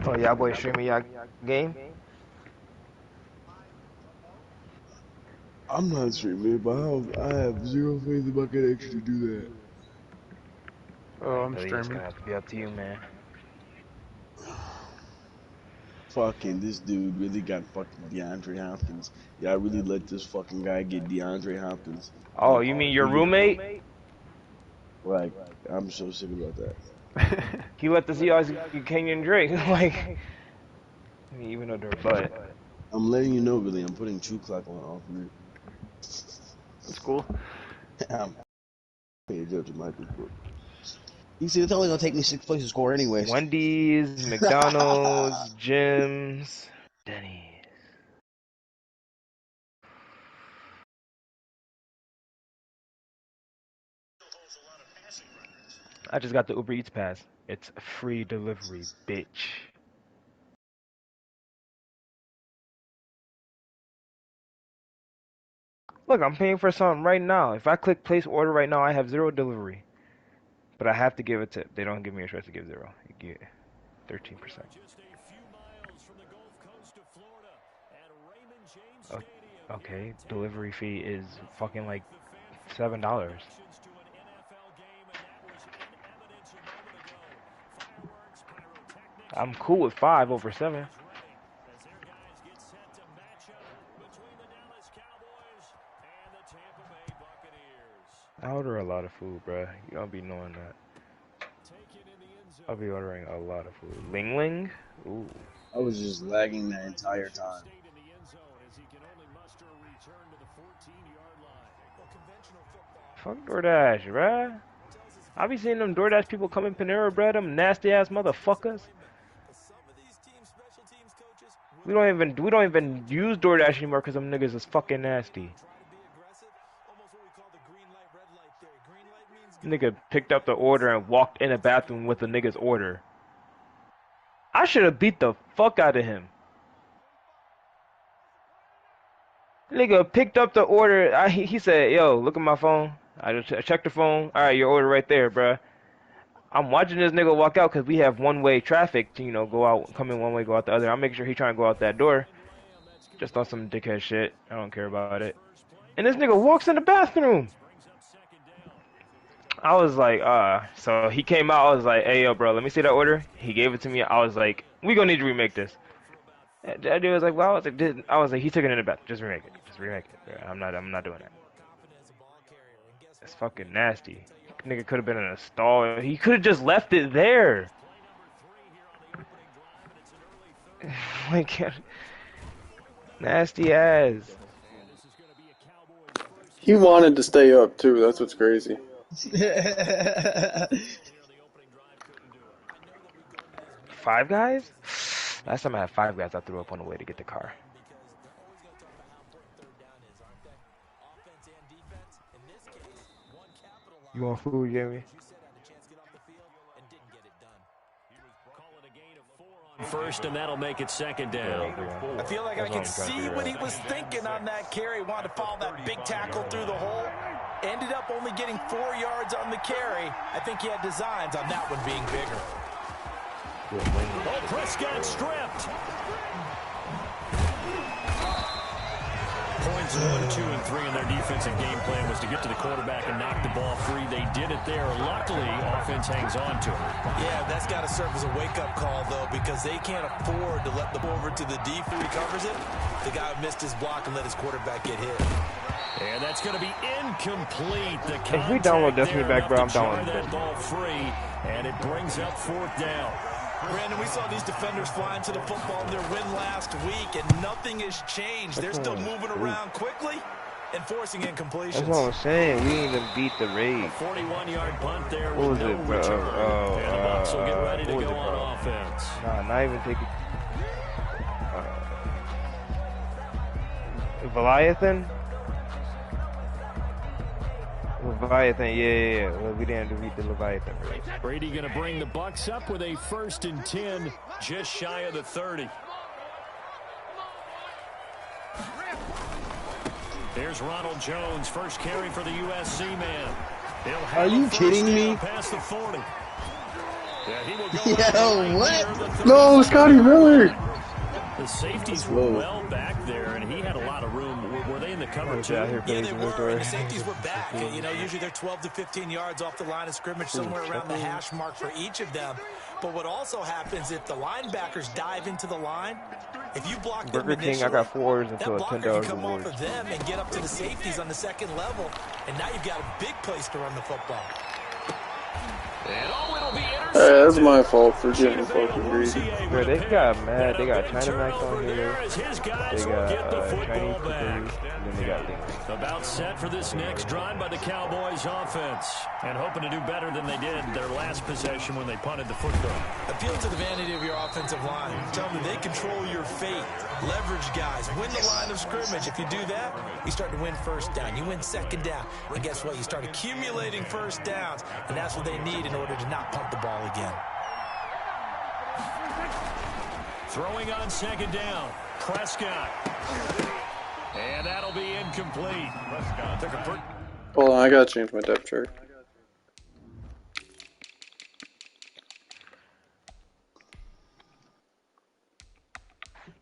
Oh, y'all boys streaming y'all game? I'm not streaming, but I have zero faith in my connection to do that. Oh, I'm Billy, it's streaming. gonna have to be up to you, man. Fucking this dude really got fucking DeAndre Hopkins. Yeah, I really let this fucking guy get DeAndre Hopkins. Oh, you mean your roommate? Like, I'm so sick about that. He let the Seahawks get Kenyon Drake. Like, I mean, even though they're butt. I'm letting you know, Billy, I'm putting True Clock on off mute. That's cool. I'm paying a judge of my people. You see, it's only gonna take me 6 plays to score anyways. Wendy's, McDonald's, gyms, Denny's. I just got the Uber Eats pass. It's free delivery, bitch. Look, I'm paying for something right now. If I click place order right now, I have 0 delivery. But I have to give a tip. They don't give me a choice to give 0. You get 13%. Okay, delivery fee is fucking like $7. I'm cool with 5 over 7. I order a lot of food, bruh. You don't be knowing that. I'll be ordering a lot of food. Ling Ling? Ooh. I was just lagging the entire time. Fuck DoorDash, bruh. I be seeing them DoorDash people come in Panera Bread, them nasty ass motherfuckers. We don't even use DoorDash anymore because them niggas is fucking nasty. Nigga picked up the order and walked in the bathroom with the nigga's order. I should have beat the fuck out of him. Nigga picked up the order. He said, "Yo, look at my phone." I checked the phone. All right, your order right there, bruh. I'm watching this nigga walk out because we have one-way traffic to, go out, come in one way, go out the other. I'm making sure he trying to go out that door. Just on some dickhead shit. I don't care about it. And this nigga walks in the bathroom. I was like, so he came out. I was like, hey, yo, bro, let me see that order. He gave it to me. I was like, we gonna need to remake this. That dude was like, well, I was like, he took it in the bath. Just remake it. Just remake it. I'm not doing that. It's fucking nasty. Nigga could have been in a stall. He could have just left it there. Like, nasty ass. He wanted to stay up too. That's what's crazy. Five Guys? Last time I had Five Guys, I threw up on the way to get the car. You want food, Jamie? First, and that'll make it second down. I feel like I can see what he was thinking on that carry. Wanted to follow that big tackle through the hole. Ended up only getting 4 yards on the carry. I think he had designs on that one being bigger. Oh, Prescott stripped. Points 1, 2, and 3 in their defensive game plan was to get to the quarterback and knock the ball free. They did it there. Luckily, offense hangs on to it. Yeah, that's got to serve as a wake-up call, though, because they can't afford to let the ball over to the D who recovers it. The guy missed his block and let his quarterback get hit. And that's going to be incomplete. The if we download Destiny back, bro, I'm downloading that ball free, and it brings up 4th down. Brandon, we saw these defenders flying to the football in their win last week, and nothing has changed. They're still moving around quickly and forcing incompletions. That's what I'm saying. We didn't even beat the raid. 41-yard punt there what with was no it, bro? return. And the Bucs will get ready to go on offense. Nah, not even taking... Leviathan? Leviathan, yeah. Well, we didn't defeat the Leviathan. Right? Brady going to bring the Bucs up with a 1st and 10, just shy of the 30. There's Ronald Jones, first carry for the USC man. Are you kidding me? Past the 40. Yeah, he will go Yo, what? No, Scotty Miller. The safeties were well back there, and he had a lot of room. Were they in the cover, too? Yeah, they were, and the safeties were back. You know, usually they're 12 to 15 yards off the line of scrimmage, somewhere around the hash mark for each of them. But what also happens, if the linebackers dive into the line, if you block them Burger King, initially, I got 4 orders that until a blocker $10 can come reward. off of them and get up to the safeties on the second level, and now you've got a big place to run the football. And it'll be Hey, that's my fault for getting fucking greedy. Bro, they got mad. They got China Max on here. They got Chinese cookies, and then they got Links. About set for this next drive by the Cowboys offense, and hoping to do better than they did their last possession when they punted the football. Appeal to the vanity of your offensive line. Tell them they control your fate. Leverage guys. Win the line of scrimmage. If you do that, you start to win first down. You win second down. And guess what? You start accumulating first downs, and that's what they need in order to not punt the ball again. Throwing on second down. Prescott. And that'll be incomplete. Prescott took a Hold on, I gotta change my depth chart.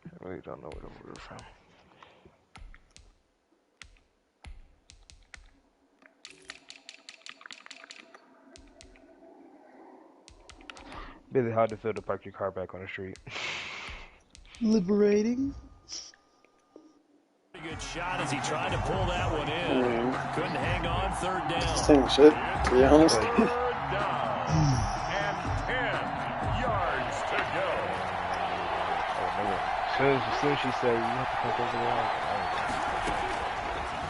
I really don't know where to order from. Really hard to feel to park your car back on the street. Liberating. good shot as he tried to pull that one in. Couldn't hang on third down. Same shit, to be honest. Third down and 10 yards to go. As soon as she said you have to come over there.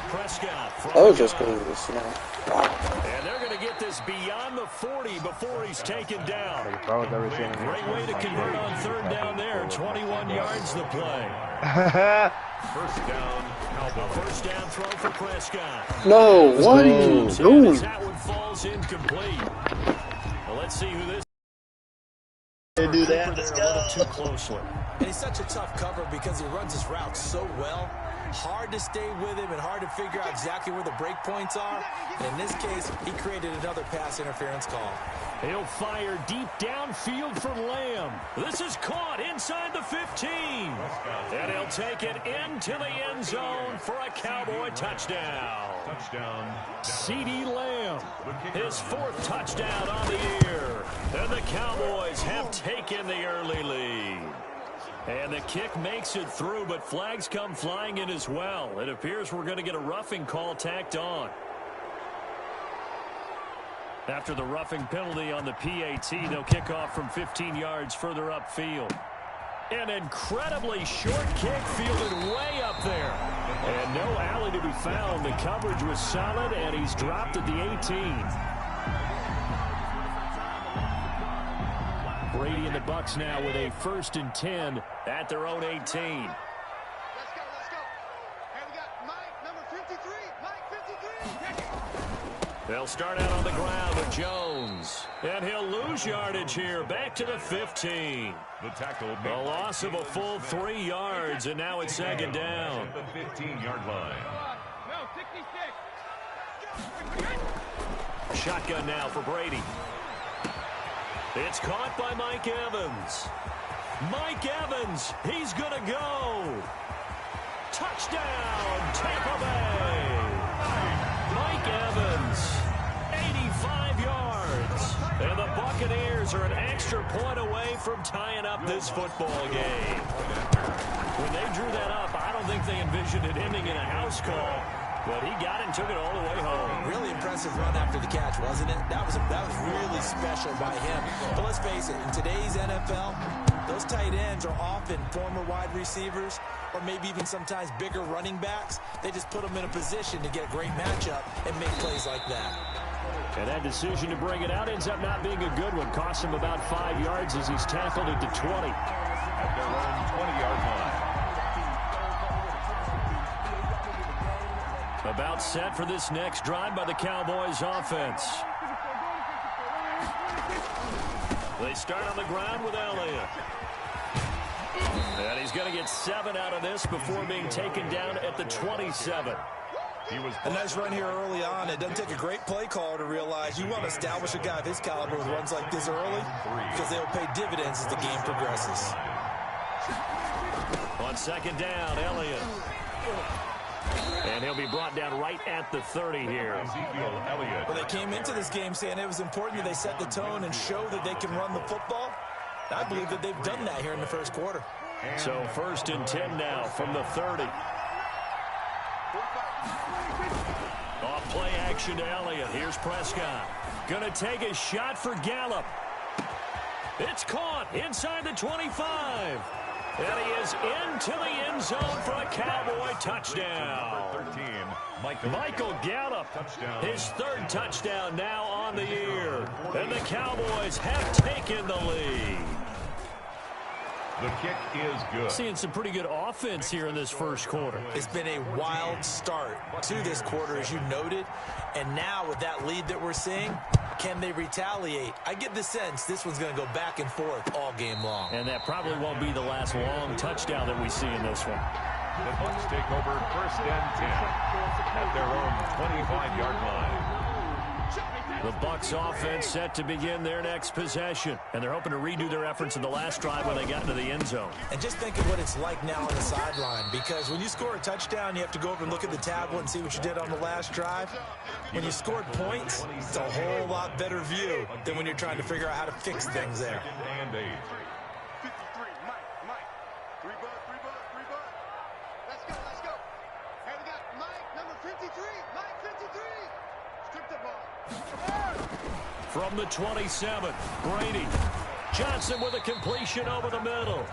Prescott I was just going to the snow. and they're going to get this beyond the 40 before he's taken down. Great way to convert on third down there. 21 yards the play. First down. First down throw for Prescott. No, what are you doing? That one falls incomplete. Well, let's see who this. They do that. Let's go. Too closely. And he's such a tough cover because he runs his route so well. Hard to stay with him and hard to figure out exactly where the break points are. And in this case, he created another pass interference call. He'll fire deep downfield for Lamb. This is caught inside the 15. And he'll take it into the end zone for a Cowboy touchdown. C.D. Lamb, his fourth touchdown on the year. And the Cowboys have taken the early lead. And the kick makes it through, but flags come flying in as well. It appears we're going to get a roughing call tacked on. After the roughing penalty on the PAT, they'll kick off from 15 yards further upfield. An incredibly short kick fielded way up there. And no alley to be found. The coverage was solid, and he's dropped at the 18. Brady and the Bucs now with a 1st and 10 at their own 18. Let's go. Hey, we got Mike, number 53. Mike, 53. They'll start out on the ground with Jones. And he'll lose yardage here. Back to the 15. The tackle. A loss of a full 3 yards, and now it's second down. The 15-yard line. No, 66. Shotgun now for Brady. It's caught by Mike Evans. Mike Evans, he's going to go. Touchdown, Tampa Bay. Mike Evans, 85 yards. And the Buccaneers are an extra point away from tying up this football game. When they drew that up, I don't think they envisioned it ending in a house call. But he got it and took it all the way home. Really impressive run after the catch, wasn't it? That was really special by him. But let's face it, in today's NFL, those tight ends are often former wide receivers or maybe even sometimes bigger running backs. They just put them in a position to get a great matchup and make plays like that. And that decision to bring it out ends up not being a good one. Costs him about 5 yards as he's tackled at the 20. At their own 20-yard line. About set for this next drive by the Cowboys offense. They start on the ground with Elliott. And he's going to get 7 out of this before being taken down at the 27. A nice run here early on. It doesn't take a great play caller to realize you want to establish a guy of his caliber with runs like this early because they'll pay dividends as the game progresses. On second down, Elliott. And he'll be brought down right at the 30 here. Ezekiel Elliott. Well, they came into this game saying it was important that they set the tone and show that they can run the football. I believe that they've done that here in the first quarter. So 1st and 10 now from the 30. Off play action to Elliott. Here's Prescott. Gonna take a shot for Gallup. It's caught inside the 25. And he is into the end zone for a Cowboy touchdown. 13, Michael Gallup, touchdown. his 3rd touchdown now on the year. And the Cowboys have taken the lead. The kick is good. Seeing some pretty good offense here in this first quarter. It's been a wild start to this quarter, as you noted. And now with that lead that we're seeing, can they retaliate? I get the sense this one's going to go back and forth all game long. And that probably won't be the last long touchdown that we see in this one. The Bucs take over 1st and 10 at their own 25-yard line. The Bucs offense set to begin their next possession. And they're hoping to redo their efforts in the last drive when they got into the end zone. And just think of what it's like now on the sideline, because when you score a touchdown, you have to go over and look at the tablet and see what you did on the last drive. When you scored points, it's a whole lot better view than when you're trying to figure out how to fix things there. And 8. 53, Mike. 3 bucks. Let's go. Hey, we got Mike, number 53. Mike, 53. Strip the ball. From the 27, Brady. Johnson with a completion over the middle.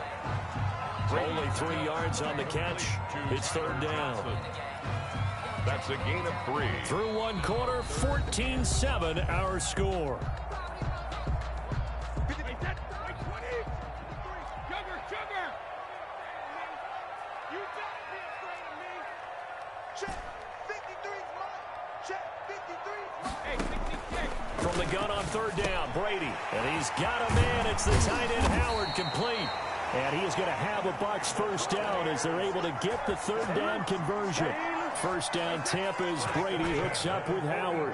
Only 3 yards on the catch. It's 3rd down. That's a gain of 3. Through 1 quarter, 14-7 our score. Sugar. You gotta be afraid of me. Check. 53's Mike. Check. 53's Mike. Hey, 66. From the gun on 3rd down, Brady. And he's got a man. It's the tight end, Howard, complete. And he is going to have a Bucs 1st down as they're able to get the 3rd down conversion. 1st down, Tampa's Brady hooks up with Howard.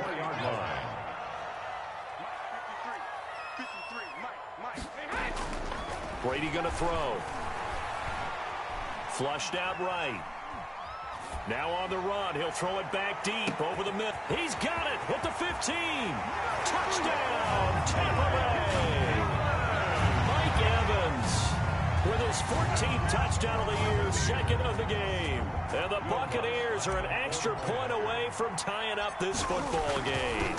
53, Mike. Brady going to throw. Flushed out right. Now on the run, he'll throw it back deep over the middle. He's got it at the 15. Touchdown, Tampa Bay. Mike Evans with his 14th touchdown of the year, 2nd of the game. And the Buccaneers are an extra point away from tying up this football game.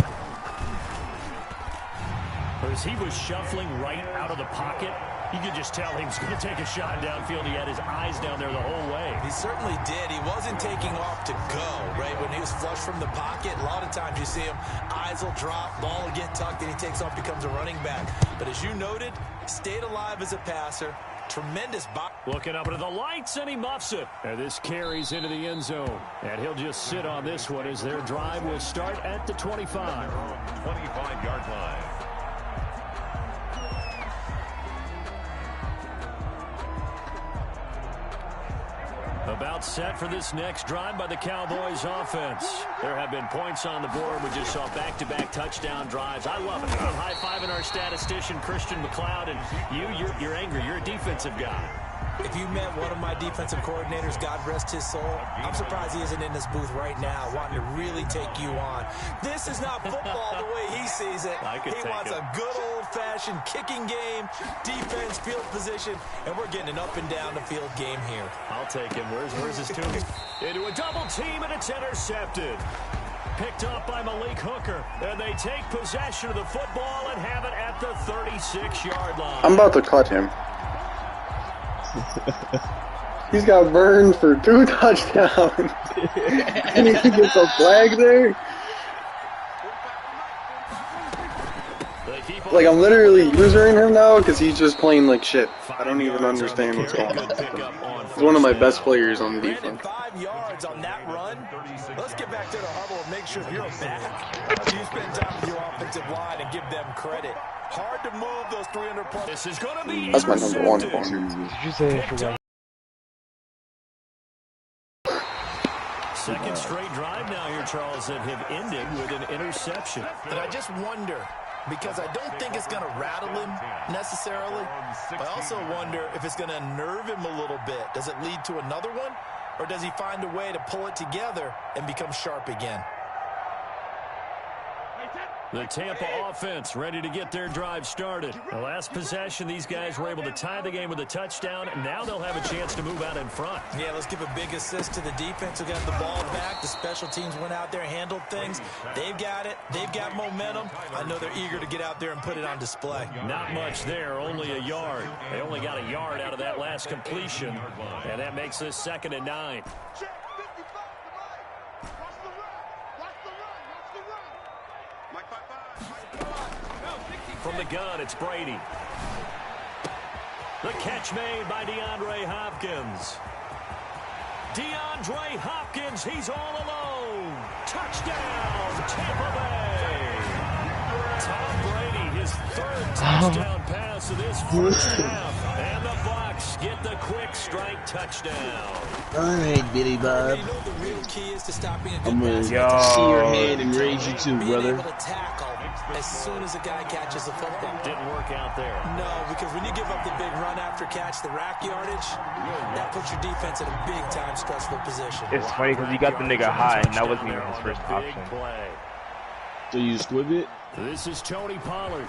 As he was shuffling right out of the pocket, you could just tell he was going to take a shot downfield. He had his eyes down there the whole way. He certainly did. He wasn't taking off to go, right? When he was flush from the pocket, a lot of times you see him, eyes will drop, ball will get tucked, and he takes off, becomes a running back. But as you noted, stayed alive as a passer. Tremendous body. Looking up into the lights, and he muffs it. And this carries into the end zone. And he'll just sit on this one as their drive will start at the 25. 25-yard line. About set for this next drive by the Cowboys offense. There have been points on the board. We just saw back-to-back touchdown drives. I love it. I'm high-fiving our statistician, Christian McLeod, and you're angry. You're a defensive guy. If you met one of my defensive coordinators, God rest his soul, I'm surprised he isn't in this booth right now wanting to really take you on. This is not football the way he sees it. He wants a good old-fashioned kicking game, defense, field position, and we're getting an up-and-down-the-field game here. I'll take him. Where's his tune? Into a double team, and it's intercepted. Picked up by Malik Hooker, and they take possession of the football and have it at the 36-yard line. I'm about to cut him. He's got burned for 2 touchdowns. And he gets a flag there. Like, I'm literally using him now because he's just playing like shit. I don't even understand what's going on. He's one of my best players on the defense. 5 yards on that run. Let's get back to the huddle and make sure if you're back, you spend time with your offensive line and give them credit. Hard to move those 300 points. This is going to be That's my number one intercepted. corner. Did you say for one? Second straight drive now here, Charles, that have ended with an interception. And I just wonder, because I don't think it's going to rattle him necessarily, but I also wonder if it's going to unnerve him a little bit. Does it lead to another one, or does he find a way to pull it together and become sharp again? The Tampa offense ready to get their drive started. The last possession, these guys were able to tie the game with a touchdown, and now they'll have a chance to move out in front. Yeah, let's give a big assist to the defense who got the ball back. The special teams went out there, handled things. They've got it. They've got momentum. I know they're eager to get out there and put it on display. Not much there, only a yard. They only got a yard out of that last completion, and that makes this 2nd and 9. From the gun, it's Brady. The catch made by DeAndre Hopkins. DeAndre Hopkins, he's all alone. Touchdown, Tampa Bay. Tom Brady, his 3rd touchdown pass of this first half. And the Bucs get the quick strike touchdown. All right, Billy Bob. You know the real key is to stopping a good I'm gonna pass. see your head and raise you too, Being brother. able to tackle as soon as a guy catches the football. Didn't work out there. No, because when you give up the big run after catch, the rack yardage, that puts your defense in a big-time stressful position. It's funny because you got the nigga high, and that wasn't even his first Big option. play. So you squib it? This is Tony Pollard.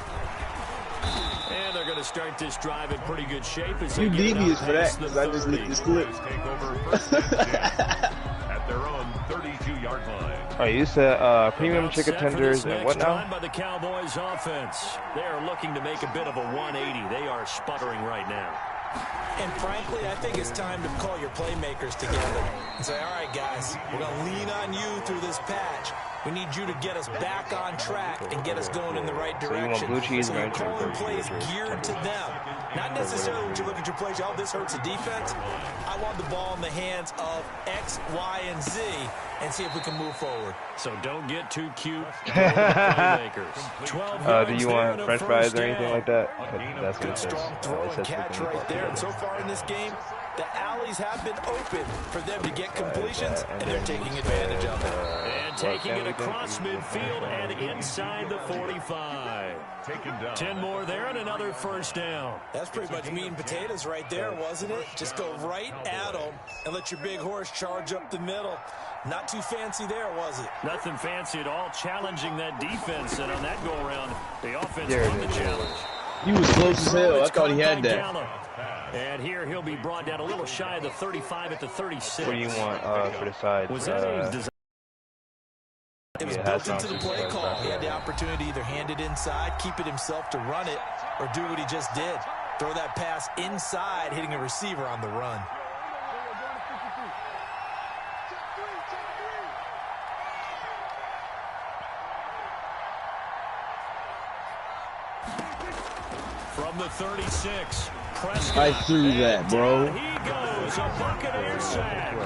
And they're going to start this drive in pretty good shape. As they You get it devious out for that, past the because I just 30. licked this clip. Take over 1st and 10 at their own 32-yard line. Alright, you said premium About chicken set for tenders this and next what now? drive by the Cowboys offense. They are looking to make a bit of a 180. They are sputtering right now. And frankly, I think it's time to call your playmakers together and say, all right, guys, we're going to lean on you through this patch. We need you to get us back on track and get us going in the right So you want direction. blue cheese So or you're ranch or calling blue plays cheese? geared to them. Not necessarily when you look at your plays, oh, this hurts the defense. I want the ball in the hands of X, Y, and Z and see if we can move forward. So don't get too cute. Playmakers. 12 Do you yards there want and a french fries first or anything down. like that? That's what Good it says. strong It throw and says catch chicken right there. And so far in this game, the alleys have been open for them to get completions, and they're taking advantage of it. And taking it across midfield and inside the 45. Taken down. 10 more there and another first down. That's pretty much meat and potatoes right there, wasn't it? Just go right at them and let your big horse charge up the middle. Not too fancy there, was it? Nothing fancy at all, challenging that defense. And on that go-around, the offense There it won the is. challenge. He was close as hell. I thought he had that. And here he'll be brought down a little shy of the 35 at the 36. What do you want for the side? Was that a design? It was Yeah, built that into the sounds play like call. that. He had the opportunity to either hand it inside, keep it himself to run it, or do what he just did. Throw that pass inside, hitting a receiver on the run. From the 36, Prescott. I threw that, bro. Down he goes, a Buccaneer sack.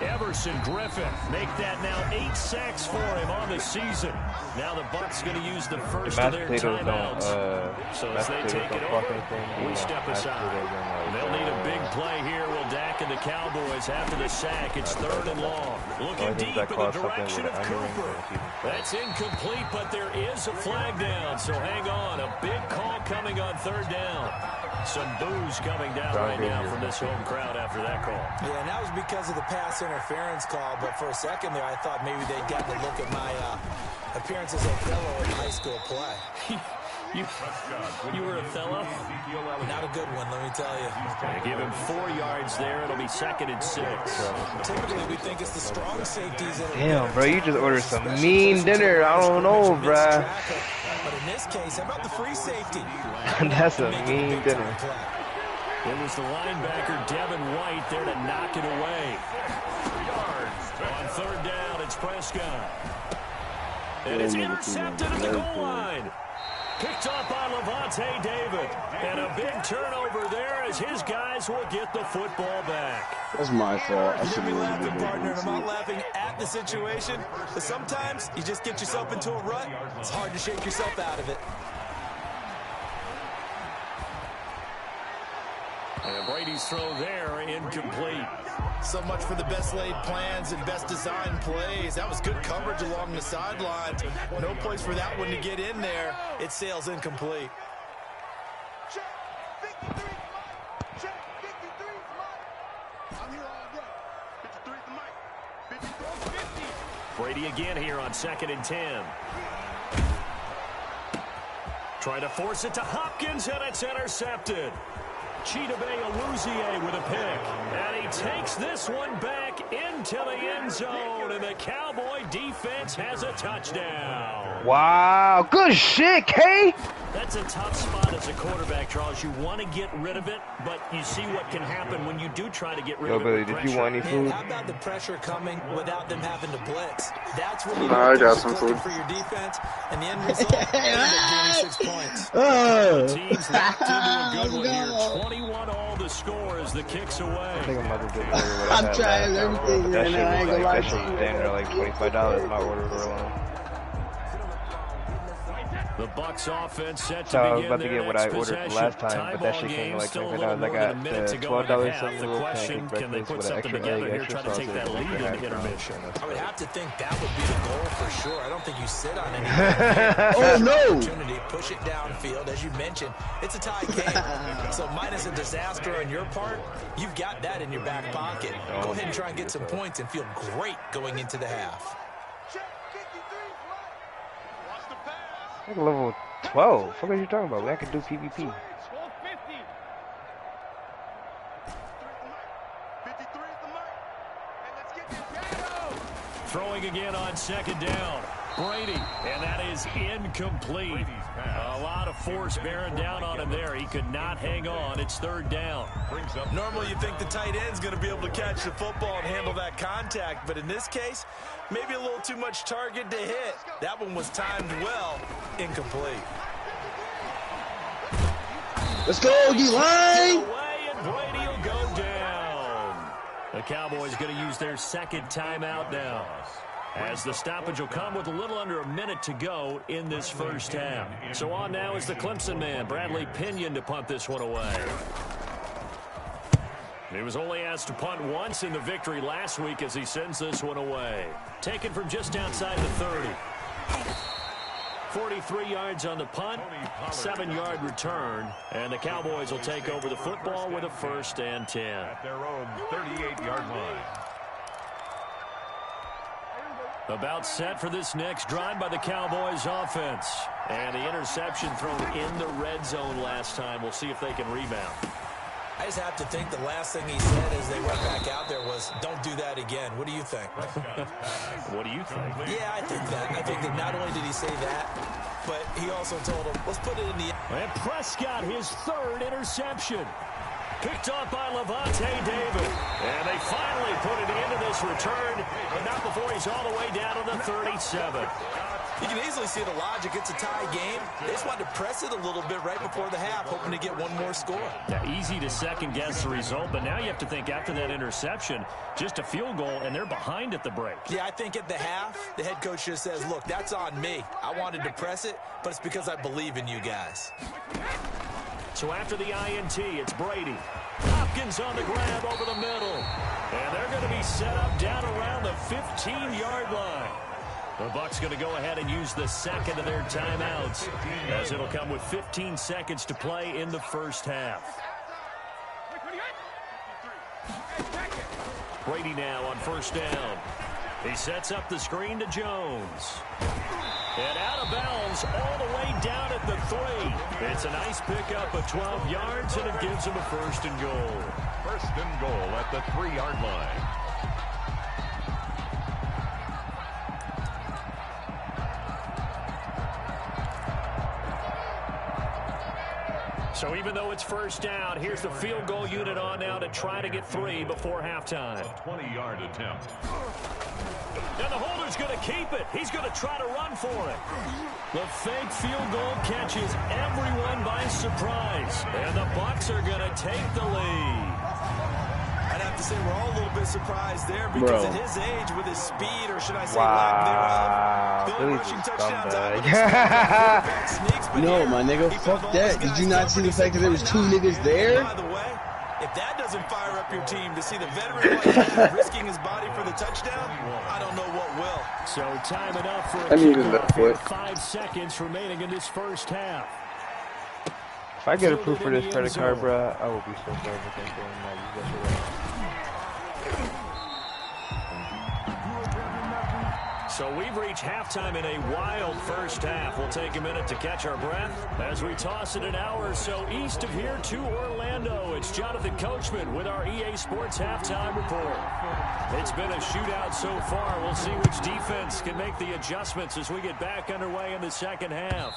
Everson Griffin make that now 8 sacks for him on the season. Now the Bucs going to use the first of Mashed their potatoes timeouts. don't, So as they mashed take potatoes it don't fuck over, anything. we step Mashed aside. potatoes don't, They'll need a big play here. Will Dak and the Cowboys after the sack. It's 3rd and long. Looking I think deep that in the caused something direction with of the onion rings Cooper. and season. That's incomplete, but there is a flag down. So hang on. A big call coming on 3rd down. Some boos coming down right now from this home crowd after that call. Yeah, and that was because of the pass interference call, but for a second there, I thought maybe they'd gotten a look at my appearance as Othello in high school play. You were Othello? Not a good one, let me tell you. Give him 4 yards there. It'll be 2nd and 6. Typically, we think it's the strong safeties that are Damn, bro, you just ordered some special mean forces dinner. I don't know, measurements bruh. track it. But in this case, how about the free safety? That's a Making mean big-time dinner. play. It was the linebacker, Devin White, there to knock it away. On 3rd down, it's Prescott. And it's intercepted at the goal line. Picked up by Levante David. And a big turnover there as his guys will get the football back. That's my fault. I You should be have laughing, really partner, and I'm not been laughing at the situation, but sometimes you just get yourself into a rut. It's hard to shake yourself out of it. And Brady's throw there, incomplete. So much for the best laid plans and best design plays. That was good coverage along the sidelines. No place for that one to get in there. It sails incomplete. Check. 53 is mine. Check. 53 is mine. I'm here all day. 53 is the mic. 53 is 50. Brady again here on 2nd and 10. Trying to force it to Hopkins, and it's intercepted. Chidobe Awuzie with a pick. And he takes this one back into the end zone, and the Cowboy defense has a touchdown. Wow, good shit, K. That's a tough spot as a quarterback, Charles. You want to get rid of it, but you see what can happen when you do try to get rid Yo, of it. Billy, did you want any food? How about the pressure coming without them having to blitz? That's when you I got some food for your defense, and the end result ends up gaining 6 points. Teams locked into a good one here. 21 all the score as the kicks away. I think I'm about to do what I'm trying everything that right shit now. I ain't was gonna like, lie that to shit was damn near like $25 my order alone. The Bucs offense set So to I was begin about to their get what I next ordered possession. last time, but that Tie shit ball came to game, like still a $25. little I more than a got minute to go in the $12 half. something The little question, pancake can they breakfast put with an something extra together egg, here, extra try to take sausage, that and lead extra into hash browns. intermission? I would have to think that would be the goal for sure. I don't think you sit on any Oh, no. opportunity. Push it downfield. As you mentioned, it's a tie game. So minus a disaster on your part, you've got that in your back pocket. Go ahead and try and get some points and feel great going into the half. Check. 53 is mine. Watch the pass. Like level 12. What are you talking about? I can do PvP. 1250. 53 is the mic. And let's get this down. Throwing again on 2nd down. Brady, and that is incomplete. A lot of force bearing down on him there. He could not hang on. It's 3rd down. Normally you think the tight end's going to be able to catch the football and handle that contact, but in this case, maybe a little too much target to hit. That one was timed well. Incomplete. Let's go, D-line! Away, and Brady will go down. The Cowboys going to use their 2nd timeout now, as the stoppage will come with a little under a minute to go in this first half. So on now is the Clemson man, Bradley Pinion, to punt this one away. He was only asked to punt once in the victory last week as he sends this one away. Taken from just outside the 30. 43 yards on the punt, 7-yard return, and the Cowboys will take over the football with a 1st and 10. At their own 38-yard line. About set for this next drive by the Cowboys offense. And the interception thrown in the red zone last time. We'll see if they can rebound. I just have to think the last thing he said as they went back out there was, don't do that again. What do you think? What do you think? Yeah, I think that. I think that not only did he say that, but he also told him, let's put it in the... And Prescott, his 3rd interception. Picked off by Levante David. And they finally put it into this return, but not before he's all the way down to the 37. You can easily see the logic. It's a tie game. They just wanted to press it a little bit right before the half, hoping to get one more score. Yeah, easy to second-guess the result, but now you have to think after that interception, just a field goal, and they're behind at the break. Yeah, I think at the half, the head coach just says, look, that's on me. I wanted to press it, but it's because I believe in you guys. So after the INT, it's Brady. Hopkins on the grab over the middle. And they're going to be set up down around the 15-yard line. The Bucs going to go ahead and use the 2nd of their timeouts, as it'll come with 15 seconds to play in the first half. Brady now on 1st down. He sets up the screen to Jones. And out of bounds all the way down at the 3. It's a nice pickup of 12 yards, and it gives him a 1st and goal. 1st and goal at the 3-yard line. So even though it's 1st down, here's the field goal unit on now to try to get 3 before halftime. A 20-yard attempt. And the holder's going to keep it. He's going to try to run for it. The fake field goal catches everyone by surprise. And the Bucs are going to take the lead. I'd have to say we're all a little bit surprised there because at his age, with his speed, or should I say lack thereof, Billy rushing touchdowns out with his quarterback sneaks. No, my nigga, fuck that. Did you not see the fact that there was 2 niggas there? By the way, If that doesn't fire up your team to see the veteran like that risking his body for the touchdown, I don't know what will. So time enough for a I needed that kickoff here. flick. 5 seconds remaining in this first half. If I get approved for this credit card, bro, I will be so glad with that game. So we've reached halftime in a wild first half. We'll take a minute to catch our breath as we toss it an hour or so east of here to Orlando. It's Jonathan Coachman with our EA Sports Halftime Report. It's been a shootout so far. We'll see which defense can make the adjustments as we get back underway in the second half.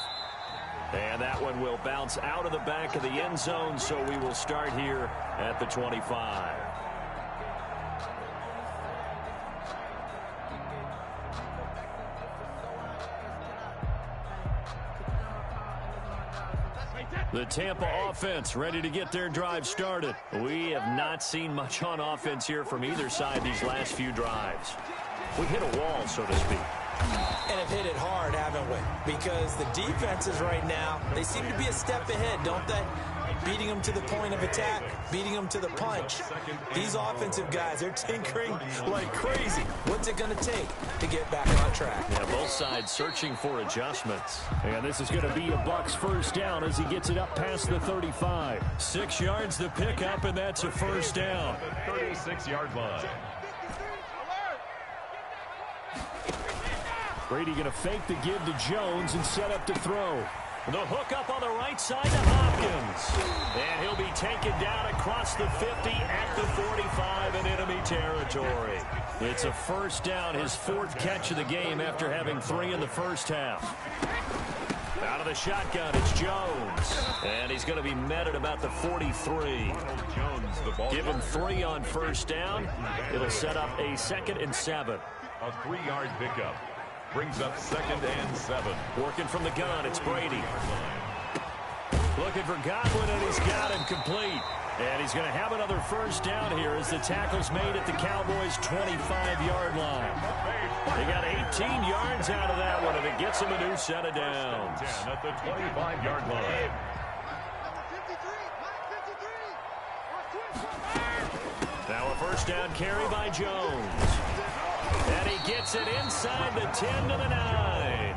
And that one will bounce out of the back of the end zone, so we will start here at the 25. The Tampa offense ready to get their drive started. We have not seen much on offense here from either side these last few drives. We hit a wall, so to speak. And have hit it hard, haven't we? Because the defenses right now, they seem to be a step ahead, don't they? Beating them to the point of attack, beating them to the punch. These offensive guys, they're tinkering like crazy. What's it going to take to get back on track? Yeah, both sides searching for adjustments. And this is going to be a Bucs first down as he gets it up past the 35. 6 yards the pickup, and that's a first down. 36-yard line. Brady going to fake the give to Jones and set up to throw. The hook up on the right side to Hopkins. And he'll be taken down across the 50 at the 45 in enemy territory. It's a first down, his 4th catch of the game after having 3 in the first half. Out of the shotgun, it's Jones. And he's going to be met at about the 43. Give him 3 on first down. It'll set up a 2nd and 7. A 3-yard pickup. Brings up 2nd and 7. Working from the gun, it's Brady. Looking for Godwin, and he's got him complete. And he's going to have another first down here as the tackle's made at the Cowboys' 25-yard line. They got 18 yards out of that one, and it gets them a new set of downs. At the 25-yard line. Now a first down carry by Jones. And he gets it inside the 10 to the 9.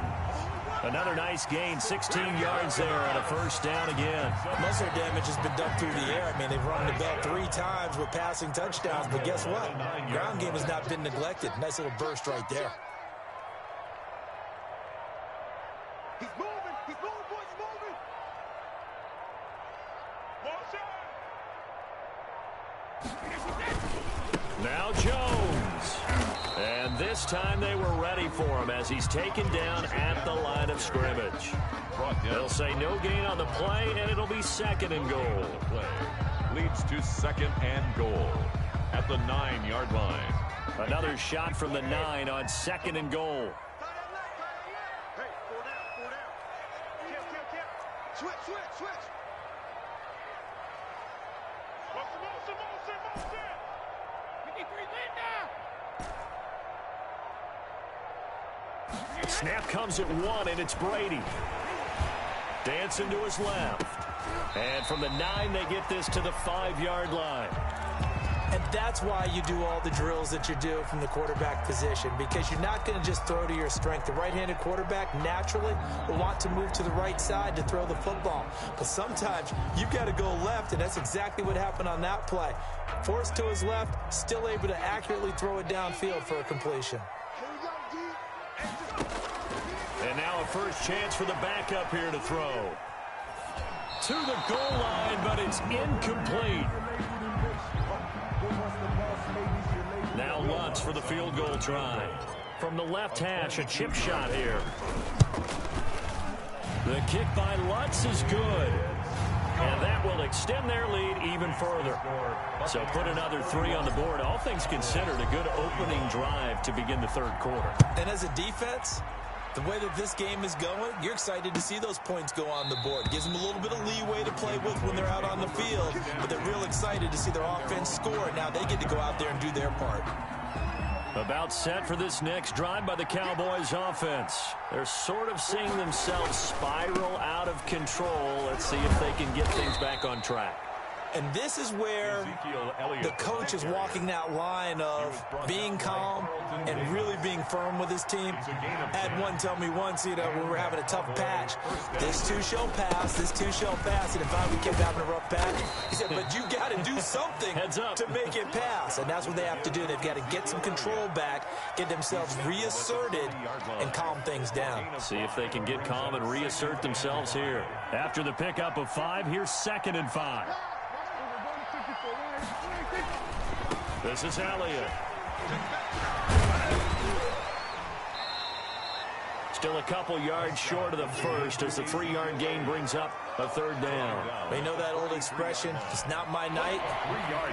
Another nice gain, 16 yards there on a first down again. Most of their damage has been done through the air. I mean, they've run the ball 3 times with passing touchdowns, but guess what? Ground game has not been neglected. Nice little burst right there. He's moving. He's moving, boys. He's moving. Now Jones. And this time they were ready for him as he's taken down at the line of scrimmage. They'll say no gain on the play, and it'll be 2nd and goal. Leads to 2nd and goal at the 9-yard line. Another shot from the 9 on 2nd and goal. Hey, 4 down. Switch. Snap comes at 1, and it's Brady. Dancing to his left. And from the 9, they get this to the 5-yard line. And that's why you do all the drills that you do from the quarterback position, because you're not going to just throw to your strength. The right-handed quarterback naturally will want to move to the right side to throw the football. But sometimes you've got to go left, and that's exactly what happened on that play. Forced to his left, still able to accurately throw it downfield for a completion. And now a first chance for the backup here to throw. To the goal line, but it's incomplete. Now Lutz for the field goal try. From the left hash, a chip shot here. The kick by Lutz is good. And that will extend their lead even further. So put another 3 on the board. All things considered, a good opening drive to begin the 3rd quarter. And as a defense, the way that this game is going, you're excited to see those points go on the board. Gives them a little bit of leeway to play with when they're out on the field, but they're real excited to see their offense score. Now they get to go out there and do their part. About set for this next drive by the Cowboys offense. They're sort of seeing themselves spiral out of control. Let's see if they can get things back on track. And this is where the coach is walking that line of being calm and really being firm with his team. I had one tell me once, when we were having a tough patch, this too shall pass, this too shall pass. And if we kept having a rough patch, he said, but you got to do something to make it pass. And that's what they have to do. They've got to get some control back, get themselves reasserted, and calm things down. See if they can get calm and reassert themselves here. After the pickup of 5, here's 2nd and 5. This is Elliott. Still a couple yards short of the first as the 3-yard gain brings up a 3rd down. They know that old expression, it's not my night.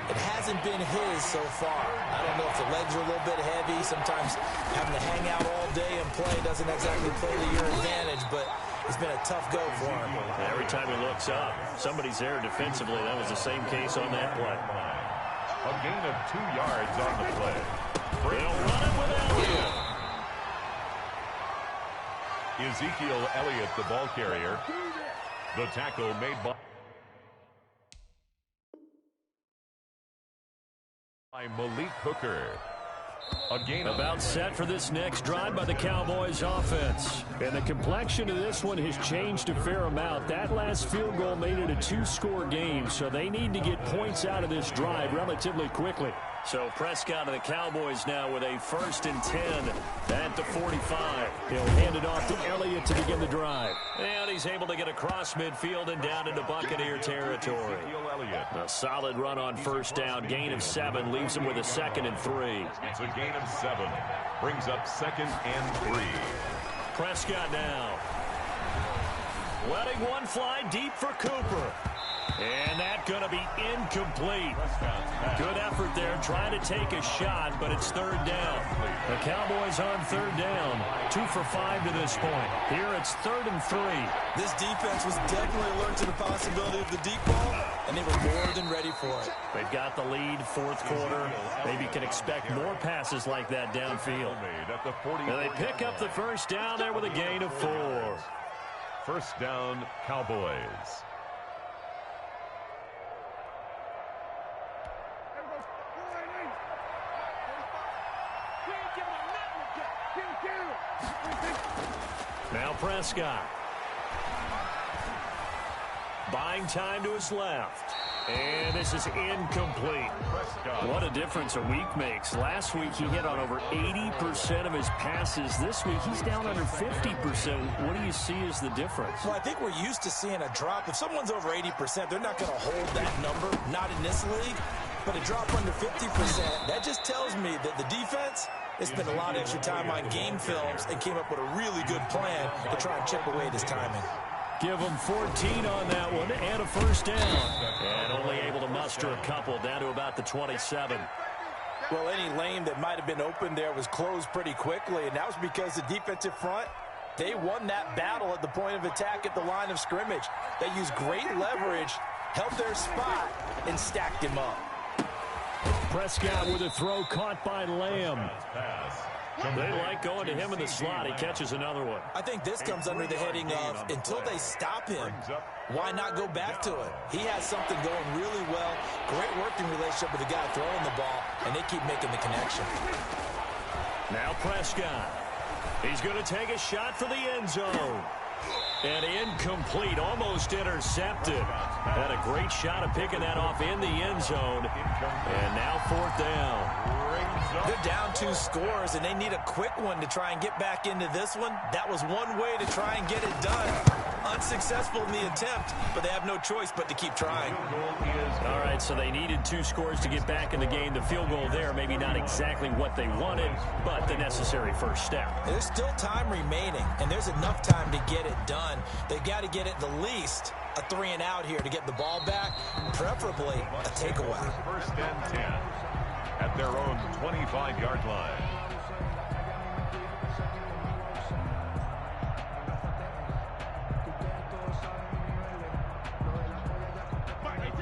It hasn't been his so far. I don't know if the legs are a little bit heavy. Sometimes having to hang out all day and play doesn't exactly play to your advantage, but it's been a tough go for him. Every time he looks up, somebody's there defensively. That was the same case on that play. A gain of 2 yards on the play. They'll run it with Elliott. Ezekiel Elliott, the ball carrier. The tackle made by Malik Hooker. A gain about set for this next drive by the Cowboys offense. And the complexion of this one has changed a fair amount. That last field goal made it a 2-score game, so they need to get points out of this drive relatively quickly. So Prescott and the Cowboys now with a 1st and 10 at the 45. He'll hand it off to Elliott to begin the drive. And he's able to get across midfield and down into Buccaneer territory. A solid run on 1st down. Gain of 7 leaves him with a 2nd and 3. It's a gain of 7. Brings up 2nd and 3. Prescott now. Letting one fly deep for Cooper. And that's going to be incomplete. Good effort there trying to take a shot, but it's 3rd down. The Cowboys on 3rd down. 2 for 5 to this point. Here it's 3rd and 3. This defense was definitely alert to the possibility of the deep ball, and they were more than ready for it. They've got the lead, 4th quarter. Maybe can expect more passes like that downfield. And they pick up the 1st down there with a gain of 4. 1st down, Cowboys. Now Prescott. Buying time to his left. And this is incomplete. What a difference a week makes. Last week he hit on over 80% of his passes. This week he's down under 50%. What do you see as the difference? Well, I think we're used to seeing a drop. If someone's over 80%, they're not going to hold that number. Not in this league. But a drop under 50%, that just tells me that the defense has spent a lot of extra time on game films and came up with a really good plan to try and chip away at his timing. Give him 14 on that one and a 1st down. And only able to muster a couple down to about the 27. Well, any lane that might have been open there was closed pretty quickly, and that was because the defensive front, they won that battle at the point of attack at the line of scrimmage. They used great leverage, held their spot, and stacked him up. Prescott with a throw caught by Lamb. They like going to him in the slot. He catches another one. I think this comes under the heading of until they stop him, why not go back to it? He has something going really well. Great working relationship with the guy throwing the ball, and they keep making the connection. Now Prescott. He's going to take a shot for the end zone. And incomplete, almost intercepted. Had a great shot of picking that off in the end zone. And now 4th down. They're down 2 scores, and they need a quick one to try and get back into this one. That was one way to try and get it done. Unsuccessful in the attempt, but they have no choice but to keep trying. All right, so they needed 2 scores to get back in the game. The field goal there, maybe not exactly what they wanted, but the necessary first step. There's still time remaining, and there's enough time to get it done. They've got to get at the least a 3 and out here to get the ball back, preferably a takeaway. 1st and 10 at their own 25-yard line.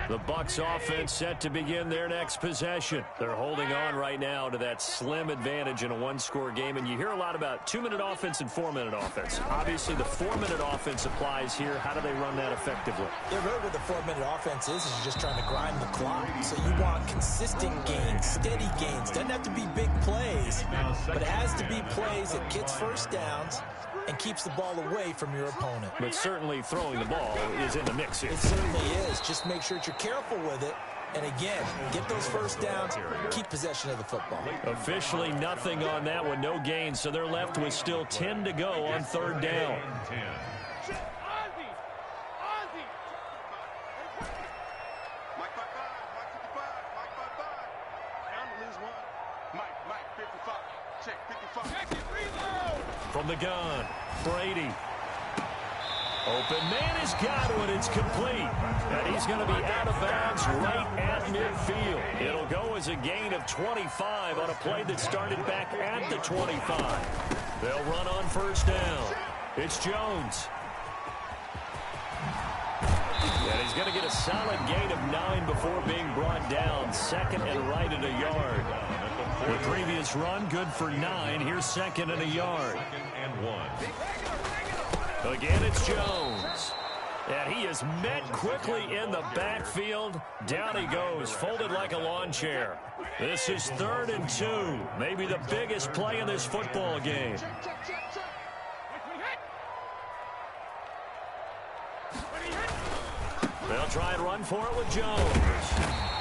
The Bucs offense set to begin their next possession. They're holding on right now to that slim advantage in a one-score game, and you hear a lot about 2-minute offense and 4-minute offense. Obviously, the 4-minute offense applies here. How do they run that effectively? Yeah, really what the 4-minute offense is you're just trying to grind the clock. So you want consistent gains, steady gains. Doesn't have to be big plays, but it has to be plays that gets first downs and keeps the ball away from your opponent. But certainly throwing the ball is in the mix here. It certainly is. Just make sure that you're careful with it. And again, get those first downs, keep possession of the football. Officially nothing on that one, no gain. So they're left with still 10 to go on 3rd down. From the gun, Brady. Open man has got one. It's complete. And he's going to be out of bounds right at midfield. It'll go as a gain of 25 on a play that started back at the 25. They'll run on 1st down. It's Jones. And he's going to get a solid gain of 9 before being brought down. 2nd and right at a yard. The previous run, good for 9. Here's 2nd and a yard. 2nd and 1. Again, it's Jones. And he is met quickly in the backfield. Down he goes, folded like a lawn chair. This is 3rd and 2. Maybe the biggest play in this football game. They'll try and run for it with Jones.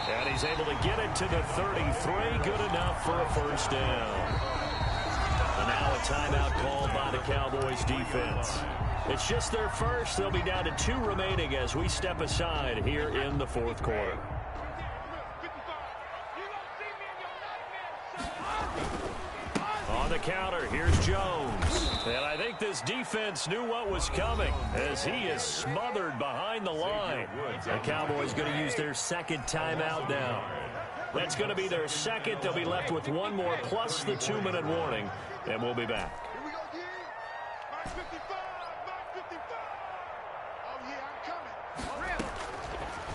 And he's able to get it to the 33. Good enough for a 1st down. And now a timeout called by the Cowboys defense. It's just their first. They'll be down to 2 remaining as we step aside here in the 4th quarter. On the counter, here's Jones. And I think this defense knew what was coming as he is smothered behind the line. The Cowboys going to use their 2nd timeout now. That's going to be their 2nd. They'll be left with 1 more plus the 2-minute warning, and we'll be back.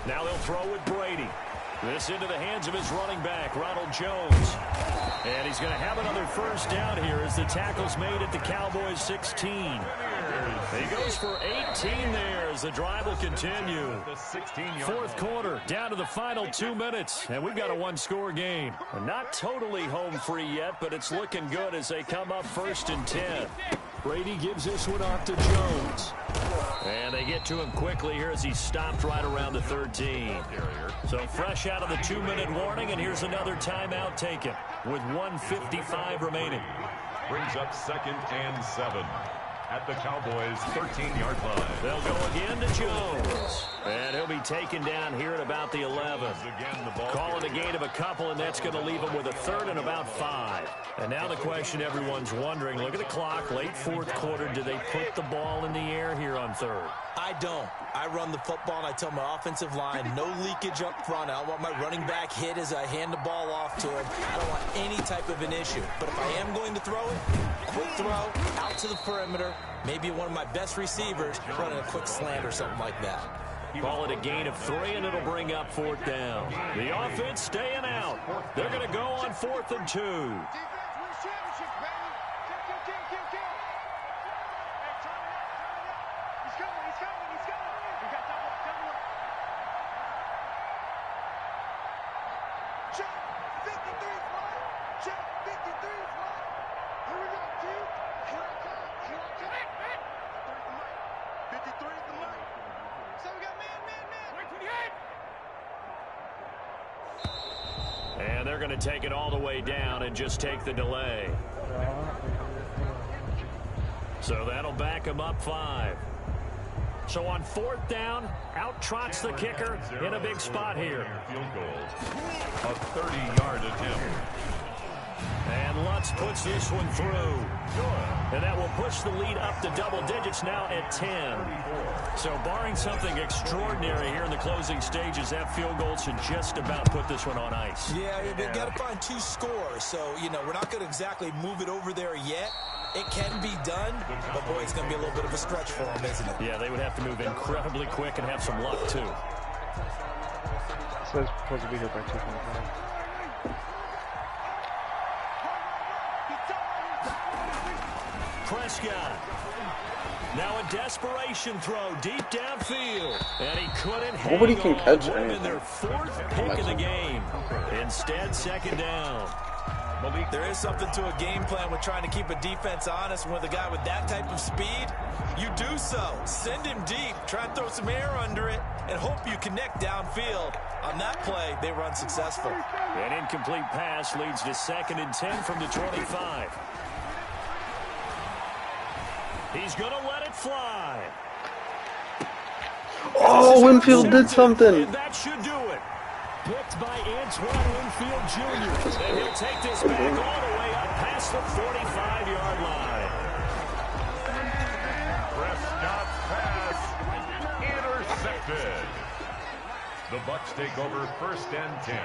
Now they'll throw with Brady. This into the hands of his running back, Ronald Jones. And he's going to have another 1st down here as the tackle's made at the Cowboys 16. He goes for 18 there as the drive will continue. 4th quarter, down to the final 2 minutes, and we've got a 1-score game. Not totally home free yet, but it's looking good as they come up 1st and 10. Brady gives this one off to Jones. And they get to him quickly here as he stopped right around the 13. So fresh out of the 2-minute warning, and here's another timeout taken with 1:55 remaining. Brings up 2nd and 7 at the Cowboys' 13-yard line. They'll go again to Jones. And he'll be taken down here at about the 11. Calling a gain of a couple, and that's going to leave him with a 3rd and about 5. And now the question everyone's wondering, look at the clock, late 4th quarter, do they put the ball in the air here on 3rd? I don't. I run the football, and I tell my offensive line, no leakage up front. I don't want my running back hit as I hand the ball off to him. I don't want any type of an issue. But if I am going to throw it, quick throw, out to the perimeter, maybe one of my best receivers running a quick slant or something like that. Call it a gain of 3, and it'll bring up 4th down. The offense staying out. They're going to go on 4th and 2. And they're going to take it all the way down and just take the delay. So that'll back them up 5. So on 4th down, out trots the kicker in a big spot here. Field goal. A 30-yard attempt. And Lutz puts this one through. And that will push the lead up to double digits now at 10. So barring something extraordinary here in the closing stages, that field goal should just about put this one on ice. Yeah, they've got to find 2 scores. So, we're not going to exactly move it over there yet. It can be done, but boy, it's going to be a little bit of a stretch for them, isn't it? Yeah, they would have to move incredibly quick and have some luck, too. says supposed to be here by 2:25. Prescott. Now a desperation throw deep downfield. And he couldn't hang Nobody can on. catch Would have been anything. their fourth pick of the game. Instead, second down. There is something to a game plan with trying to keep a defense honest. With a guy with that type of speed, you do so. Send him deep, try and throw some air under it, and hope you connect downfield. On that play, they were unsuccessful. An incomplete pass leads to 2nd and 10 from the 25. He's going to let it fly. Oh, Winfield did something. And that should do it. Picked by Antoine Winfield Jr. And he'll take this back all the way up past the 45-yard line. Prescott's pass intercepted. The Bucs take over 1st and 10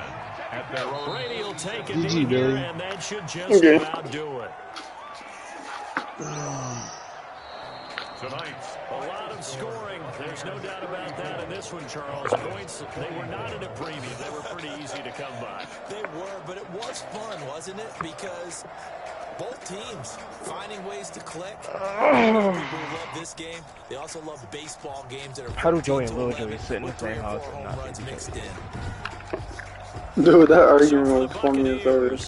at their own. Brady will take it GG, in here, Billy. and that should just Okay. about do it. Tonight's A lot of scoring. There's no doubt about that in this one, Charles. Points, they were not at a premium. They were pretty easy to come by. They were, but it was fun, wasn't it? Because both teams finding ways to click. People who love this game, they also love baseball games that are How do Joey 14 and to Lil Joey 11 sit in the with same 3 or house 4 and home not runs be mixed in. Dude, that So argument for the was funny as ever. Buccaneers,